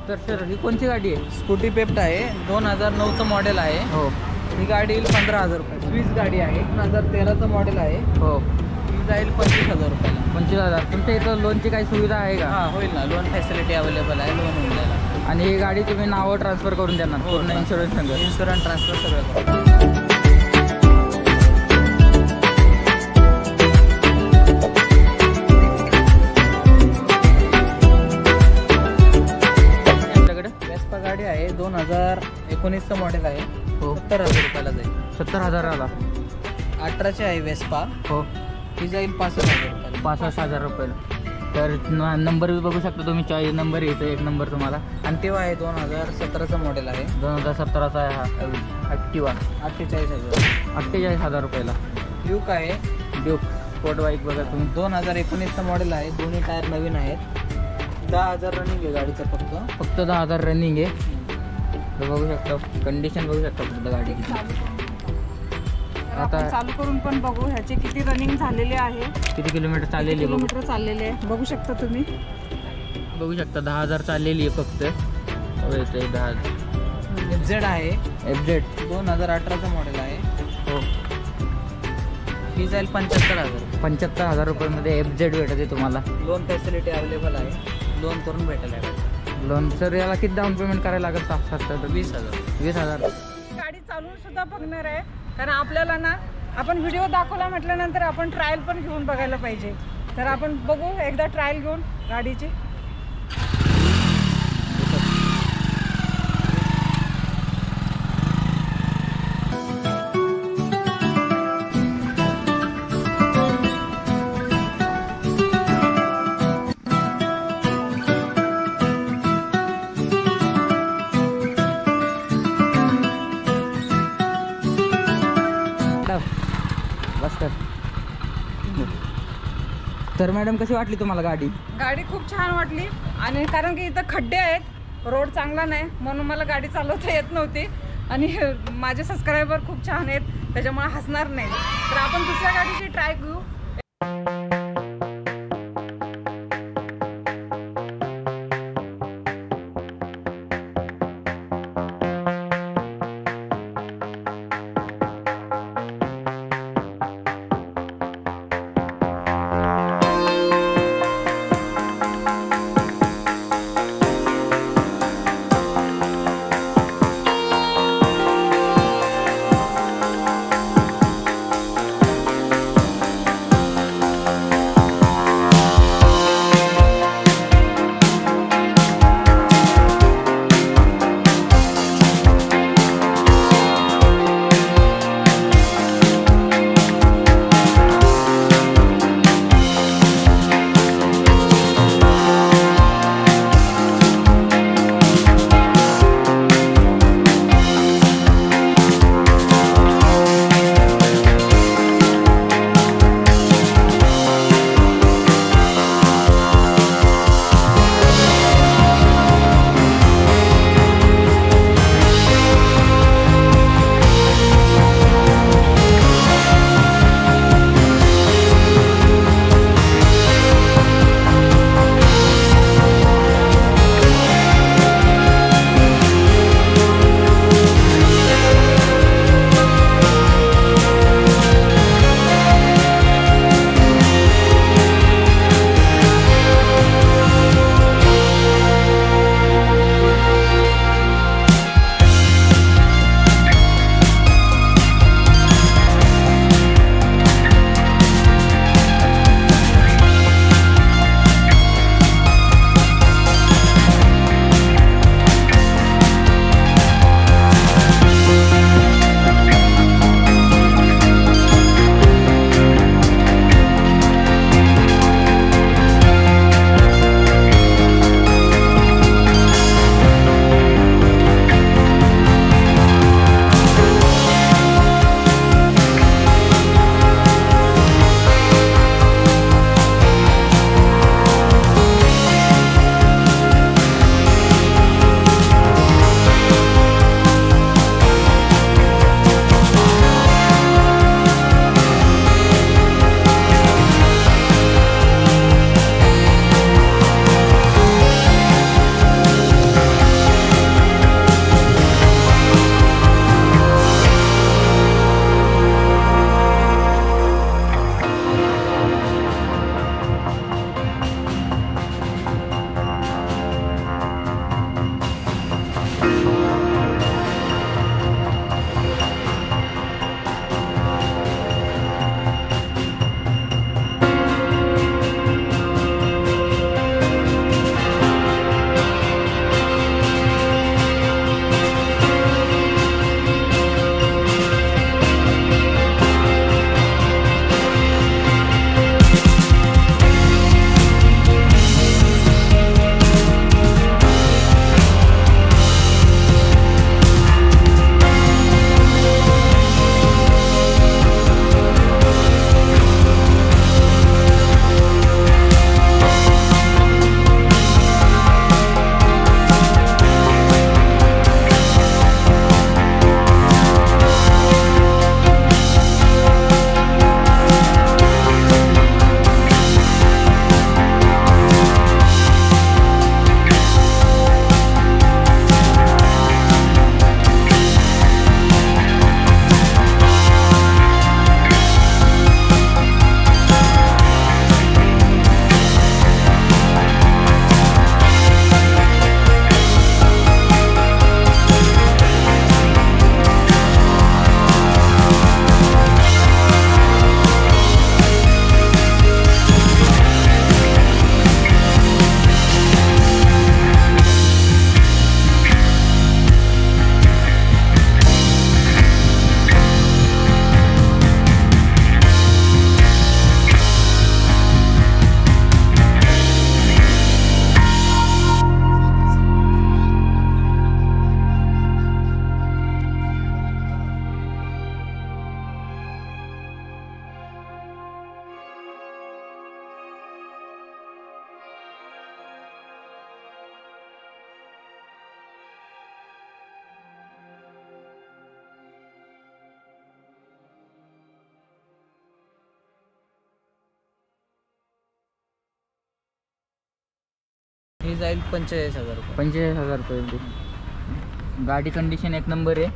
तर सर ही कोणती गाडी आहे? स्कूटी पेप्ट आहे, 2009चं मॉडेल आहे. हो ही गाडी येईल 15,000 रुपये. स्विस गाडी आहे, 2013चं मॉडेल आहे. हो ही जाईल 25,000 रुपयाला. 25,000. तुमच्या इथं लोनची काही सुविधा आहे का? हां, होईल ना, लोन फॅसिलिटी अवेलेबल आहे, लोन होऊन जाईल. आणि ही गाडी तुम्ही नावं ट्रान्सफर करून देणार पूर्ण इन्शुरन्स संग? इन्शुरन्स ट्रान्सफर सगळं करू. आपल्याकडे वेस्पा गाडी आहे, 2019चं मॉडेल आहे. हो 70,000 रुपयाला जाईल. 70,000ला. 18ची आहे वेस्पा, हो ही जाईल 65,000 रुपयाला. 65,000 रुपयाला. तर नंबर बघू शकता तुम्ही, चॉईस नंबर येतो एक नंबर तुम्हाला. आणि तेव्हा आहे 2017चं मॉडेल आहे, 2017चा आहे हा ॲक्टिवा. 48,000. 48,000 रुपयाला. ड्यूक आहे, ड्यूक स्पोर्ट बाईक बघा तुम्ही. 2019चं मॉडेल आहे, दोन्ही टायर नवीन आहेत. 10,000 रनिंग आहे गाडीचं फक्त 10,000 रनिंग आहे. तर बघू शकता कंडिशन बघू शकता फक्त गाडीची. आता चालू करून पण बघू ह्याचे किती रनिंग झालेले आहे, किती किलोमीटर चाललेली आहे किलोमीटर चाललेले आहे बघू शकता तुम्ही. बघू शकता 10,000 चाललेली आहे फक्त. येते 10,000. FZ आहे, FZ 2018चं मॉडेल आहे. हो ही जाईल 75,000. 75,000 रुपयामध्ये FZ भेटते तुम्हाला. लोन फॅसिलिटी अवेलेबल आहे, लोन करून भेटेल आहे. लोन सर याला किती डाऊन पेमेंट करायला लागेल? 7,000 20,000. 20,000. गाडी चालवून सुद्धा बघणार आहे, कारण आपल्याला ना आपण व्हिडिओ दाखवला म्हटल्यानंतर आपण ट्रायल पण घेऊन बघायला पाहिजे. तर आपण बघू एकदा ट्रायल घेऊन गाडीची. बस कर. तर मॅडम कशी वाटली तुम्हाला गाडी? गाडी खूप छान वाटली, आणि कारण की इथं खड्डे आहेत, रोड चांगला नाही, म्हणून मला गाडी चालवता येत नव्हती. आणि माझे सबस्क्रायबर खूप छान आहेत, त्याच्यामुळे हसणार नाही. तर आपण दुसऱ्या गाडीची ट्राय घेऊ. ही जाईल 45,000 रुपये. 45,000 रुपये. गाडी कंडिशन एक नंबर आहे,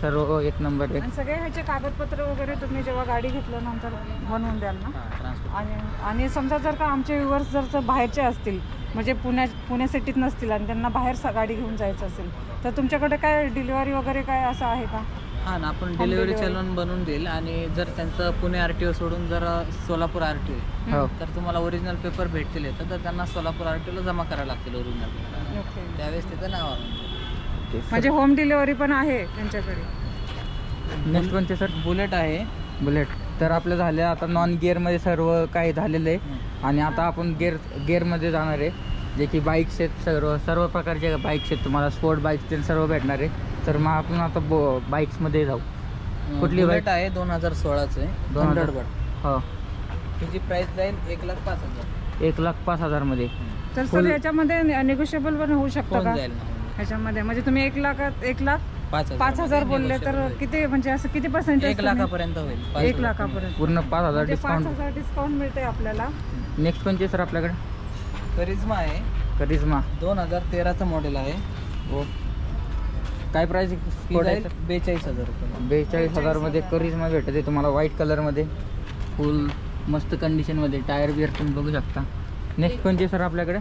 सर्व एक नंबर आहे. आणि सगळे ह्याचे कागदपत्र वगैरे तुम्ही जेव्हा गाडी घेतल्यानंतर बनवून द्याल ना. ट्रान्सपोर्ट. आणि समजा जर का आमचे व्ह्युअर्स जर बाहेरचे असतील, म्हणजे पुणे सिटीत नसतील आणि त्यांना बाहेर गाडी घेऊन जायचं असेल, तर तुमच्याकडे काय डिलिव्हरी वगैरे काय असं आहे का? हां ना, आपण डिलिव्हरी चालवून बनवून देईल. आणि जर त्यांचं पुणे RTO सोडून जर सोलापूर RTO आहे हो. तर तुम्हाला ओरिजिनल पेपर भेटतील येतं, तर त्यांना सोलापूर RTOला जमा करायला लागतील ओरिजिनल. ओके. त्यावेळेस तिथं नाव म्हणजे होम डिलिव्हरी पण आहे त्यांच्याकडे. नेक्स्ट कोणते सर? बुलेट आहे. बुलेट. तर आपलं झालं आता नॉन गिअरमध्ये सर्व काही झालेलं आहे. आणि आता आपण गिअरमध्ये जाणार आहे, जे की बाईक्स आहेत, सर्व प्रकारचे बाईक्स आहेत. तुम्हाला स्पोर्ट बाईक्स ते सर्व भेटणार आहे. तर मग आपण आता बाईक्समध्ये जाऊ. कुठली बुलेट आहे 2016चं आहे, 100 बट. हो. त्याची प्राइस जाईल 1,05,000. 1,05,000 मध्ये. तर सर ह्याच्यामध्ये निगोशिएबल पण होऊ शकतं होऊन का जाईल ना. ह्याच्यामध्ये? म्हणजे तुम्ही 1,05,000 5,000 बोलले तर किती, म्हणजे असं किती पर्सेंटेज? 1 लाखापर्यंत होईल. 1 लाखापर्यंत पूर्ण 5,000 डिस्काउंट. 5,000 डिस्काउंट मिळते आपल्याला. नेक्स्ट कोणते सर आपल्याकडे? करिश्मा आहे. करिश्मा 2013चं मॉडेल आहे. हो. काय प्राइस? 42,000 रुपये. 42,000 मध्ये करिश्मा भेटते तुम्हाला व्हाईट कलरमध्ये, फुल मस्त कंडिशनमध्ये. टायर बिअर तुम्ही बघू शकता. नेक्स्ट कोणते सर आपल्याकडे?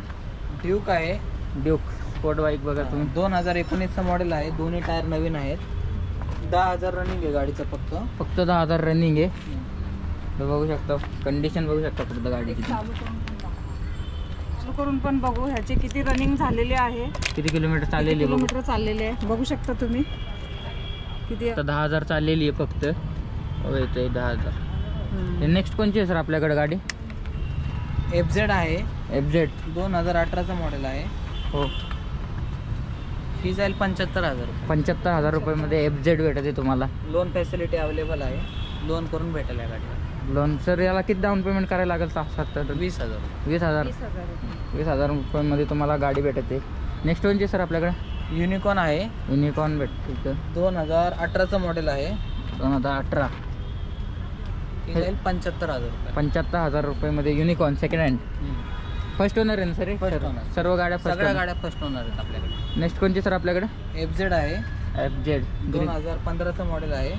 ड्यूक आहे. ड्यूक स्पोर्ट बाईक बघा तुम्ही. 2019चं मॉडेल आहे. दोन्ही टायर नवीन आहेत. 10,000 रनिंग आहे गाडीचं फक्त 10,000 रनिंग आहे. तर बघू शकता कंडिशन, बघू शकता फक्त गाडीची. चालू करून पण बघू ह्याची किती रनिंग झालेली आहे, किती किलोमीटर चाललेली आहे. किलोमीटर चाललेले आहे बघू शकता तुम्ही किती. आता 10,000 चाललेली आहे फक्त. हो येते 10,000. नेक्स्ट कोणची आहे सर आपल्याकडे गाडी? FZ आहे. FZ 2018चं मॉडेल आहे. हो. ही जाईल 75,000 रुपये. 75,000 रुपयामध्ये FZ भेटते तुम्हाला. लोन फॅसिलिटी अवेलेबल आहे. लोन करून भेटेल या गाडीला. लोन सर याला किती डाऊन पेमेंट करायला लागेल? 70,000. 20,000. 20,000 रुपयामध्ये तुम्हाला गाडी भेटते. नेक्स्ट कोणची सर आपल्याकडे? युनिकॉर्न आहे. युनिकॉर्न भेटते. 2018चं मॉडेल आहे. 2018. ही जाईल 75,000 रुपये. 75,000 रुपयामध्ये unicorn second hand. First owner आहे ना सर? First owner. सर्व गाड्या सगळ्या गाड्या फर्स्ट ओनर आहेत आपल्याकडे. नेक्स्ट कोणची सर आपल्याकडे? FZ आहे. FZ 2015चं मॉडेल आहे.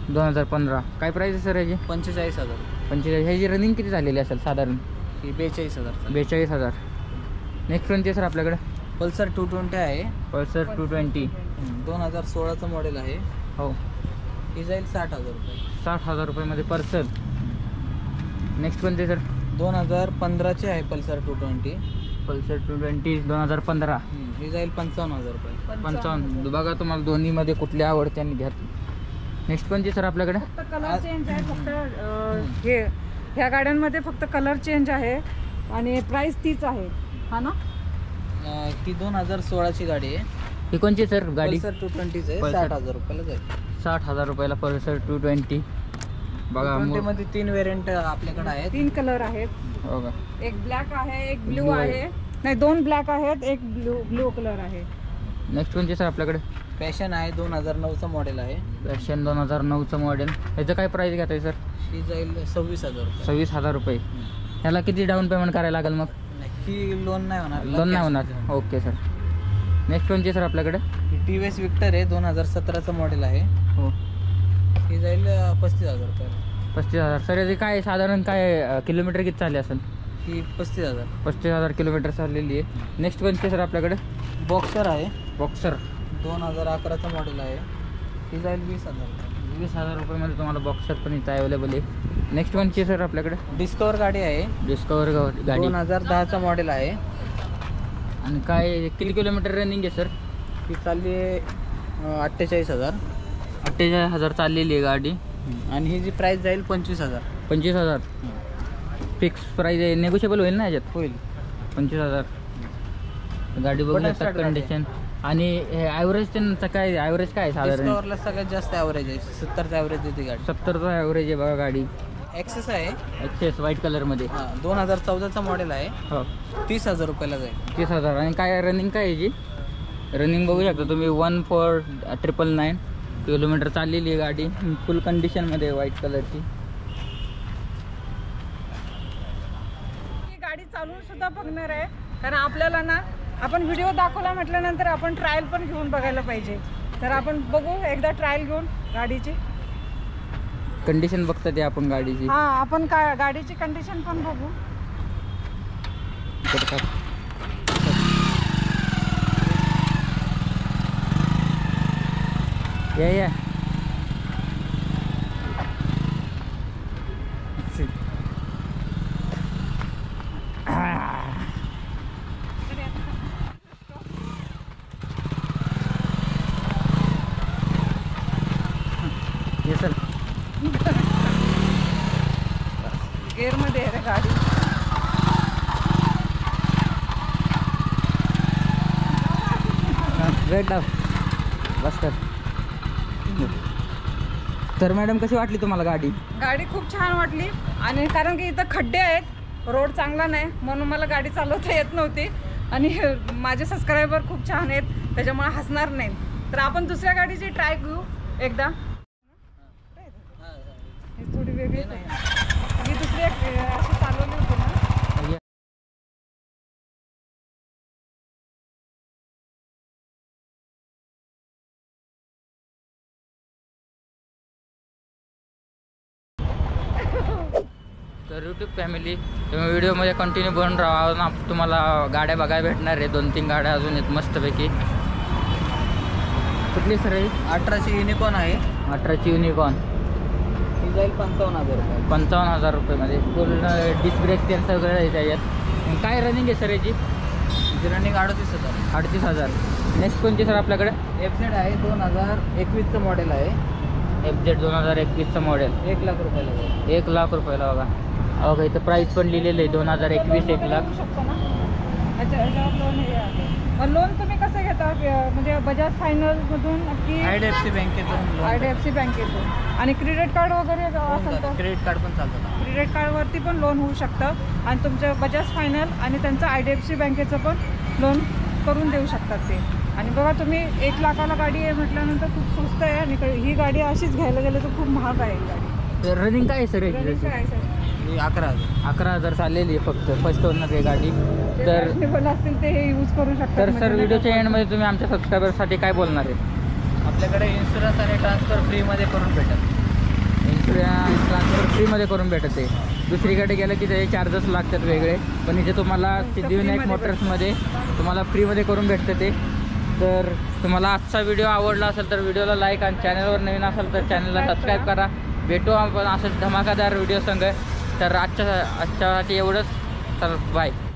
2015. काय प्राइस आहे सर याची? 45,000. 45. ह्याची रनिंग किती झालेली असेल साधारण? ही 42,000. 42,000. नेक्स्ट कोणती सर आपल्याकडे? पल्सर 220 आहे. पल्सर 220. 2016चं मॉडेल आहे. हो. ही जाईल 60,000 रुपये. 60,000 रुपयामध्ये पल्सर. नेक्स्ट कोणते सर? 2015चे आहे पल्सर 220. पल्सर 220 2015. ही जाईल 55,000 रुपये. 55. बघा तुम्हाला दोन्हीमध्ये कुठली आवडते आणि घ्या. नेक्स्ट कोणती सर आपल्याकडे? फक्त कलर चेंज आहे. फक्त हे ह्या गाड्यांमध्ये फक्त कलर चेंज आहे आणि प्राइस तीच आहे. हा ना? ती 2016ची गाडी आहे. ही कोणची सर गाडी? पल्सर 220 आहे. Pulsar. 60,000 रुपयाला जाईल. 60,000 रुपयाला पल्सर 220. बघा 220 मध्ये 3 व्हेरियंट आपल्याकडे आहेत. 3 कलर आहेत. हो का? एक ब्लॅक आहे, एक ब्ल्यू Blue आहे. आहे. नाही, 2 ब्लॅक आहेत, एक ब्ल्यू कलर आहे. नेक्स्ट कोणची सर आपल्याकडे? पॅशन आहे. 2009चं मॉडेल आहे. पॅशन 2009चं मॉडेल. ह्याचं काय प्राईस घेत आहे सर? ही जाईल 26,000 रुपये. 26,000 रुपये. ह्याला किती डाऊन पेमेंट करायला लागेल मग? ही लोन नाही होणार. लोन नाही होणार. Okay sir. नेक्स्ट कोणची सर आपल्याकडे? TVS विक्टर आहे. 2017चं मॉडेल आहे. हो. ही जाईल 35,000 रुपये. 35,000. सर याची काय साधारण काय किलोमीटर किती चालली असेल? ही 35,000. 35,000 किलोमीटर चाललेली आहे. नेक्स्ट कोणची सर आपल्याकडे? बॉक्सर आहे. बॉक्सर 2011चं मॉडेल आहे. ही जाईल 20,000 रुपये. 20,000 रुपयामध्ये तुम्हाला बॉक्सर पण इथं अवेलेबल आहे. नेक्स्ट कोणची सर आपल्याकडे? डिस्कवर गाडी आहे. डिस्कवर गाडी 2010चं मॉडेल आहे. आणि काय किती किलोमीटर रनिंग आहे सर? ही चालली आहे 48,000. 48,000 चाललेली आहे गाडी. आणि ही जी प्राइस जाईल 25,000. 25,000 फिक्स प्राईज आहे. नेगोशिएबल होईल ना याच्यात? होईल. 25,000. गाडी बघू Button शकता start गाडी कंडिशन. आणि ॲव्हरेज त्यांचं काय ॲव्हरेज काय आहे साधारण? डिस्कवरला सगळ्यात जास्त ॲव्हरेज आहे. 70चं ॲव्हरेज देते गाडी. 70चं ॲव्हरेज आहे बघा गाडी. ॲक्सेस आहे. एक्सेस व्हाईट कलरमध्ये. हां 2014चं मॉडेल आहे. हो. 30,000 रुपयाला जाईल. 30,000. आणि काय रनिंग काय याची? रनिंग बघू शकता तुम्ही 14,999 किलोमीटर चाललेली आहे गाडी. फुल कंडिशनमध्ये व्हाईट कलरची. ही गाडी चालून सुद्धा बघणार आहे, कारण आपल्याला ना आपण व्हिडिओ दाखवला म्हटल्यानंतर आपण ट्रायल पण घेऊन बघायला पाहिजे. तर आपण बघू एकदा ट्रायल घेऊन गाडीची कंडिशन बघता ते आपण गाडीची. हा, आपण गाडीची कंडिशन पण बघू. या सर गेअरमध्ये आहे रे गाडी. वेट डाव बस कर. तर मॅडम कशी वाटली तुम्हाला गाडी? गाडी खूप छान वाटली, आणि कारण की इथं खड्डे आहेत, रोड चांगला नाही म्हणून मला गाडी चालवता येत नव्हती. आणि माझे सबस्क्रायबर खूप छान आहेत, त्याच्यामुळे हसणार नाही. तर आपण दुसऱ्या गाडीची ट्राय घेऊ एकदा. ही थोडी वेगळी नाही, मी दुसरी अशी चालवली होती ना. तर यूट्यूब फॅमिली तुम्ही व्हिडिओमध्ये कंटिन्यू बनून राहा. ना तुम्हाला गाड्या बघायला भेटणार आहे. 2-3 गाड्या अजून आहेत मस्तपैकी. कुठली सर आहे? 18ची युनिकॉर्न आहे. 18ची युनिकॉर्न. ही जाईल 55,000 रुपये. 55,000 रुपयेमध्ये पूर्ण डिस्क ब्रेक ते सगळं आहे त्याच्यात. काय रनिंग आहे सर याची? रनिंग 38,000. 38,000. नेक्स्ट कोणती सर आपल्याकडे? FZ आहे, 2021चं मॉडेल आहे. FZ 2021चं मॉडेल. 1 लाख रुपयाला जाईल. 1 लाख रुपयाला बघा. बघा इथं प्राईस पण लिहिलेलं आहे 2021 1 लाख. घेऊ शकतो ना. अच्छा, याच्यावर लोन हे आहे. मग लोन तुम्ही कसं घेता? म्हणजे बजाज फायनान्समधून की IDFC बँकेतून IDFC बँकेतून? आणि क्रेडिट कार्ड वगैरे असेल तर क्रेडिट कार्ड पण चालतं. क्रेडिट कार्डवरती पण लोन होऊ शकतं, आणि तुमचं बजाज फायनान्स आणि त्यांचं IDFC बँकेचं पण लोन करून देऊ शकतात ते. आणि बघा तुम्ही 1 लाखाला गाडी आहे म्हटल्यानंतर खूप स्वस्त आहे, आणि ही गाडी अशीच घ्यायला गेलं तर खूप महाग आहे ही गाडी. तर रनिंग काय आहे सर Running याची? काय आहे सर? 11,000. 11,000 चाललेली आहे फक्त. फर्स्ट ओनर आहे गाडी. जे तर fashionable असतील ते हे यूज करू शकतात. तर म्हणजे सर नाही व्हिडिओच्या का? एंडमध्ये तुम्ही आमच्या सबस्क्रायबरसाठी काय बोलणार आहे? आपल्याकडे इन्शुरन्स आणि ट्रान्सफर फ्रीमध्ये करून भेटेल. इन्शुरन्स ट्रान्सफर फ्रीमध्ये करून भेटत आहे. दुसरीकडे गेलं की त्याचे चार्जेस लागतात वेगळे, पण इथे तुम्हाला सिद्धिविनायक फ्रीमध्ये मोटर्समध्ये तुम्हाला फ्रीमध्ये करून भेटतं ते. तर तुम्हाला आजचा व्हिडिओ आवडला असेल तर व्हिडिओला लाईक, आणि चॅनलवर नवीन असेल तर चॅनलला सबस्क्राईब करा. भेटू आपण असंच धमाकादार व्हिडिओ संग. तर आजच्यासाठी एवढंच. तर बाय.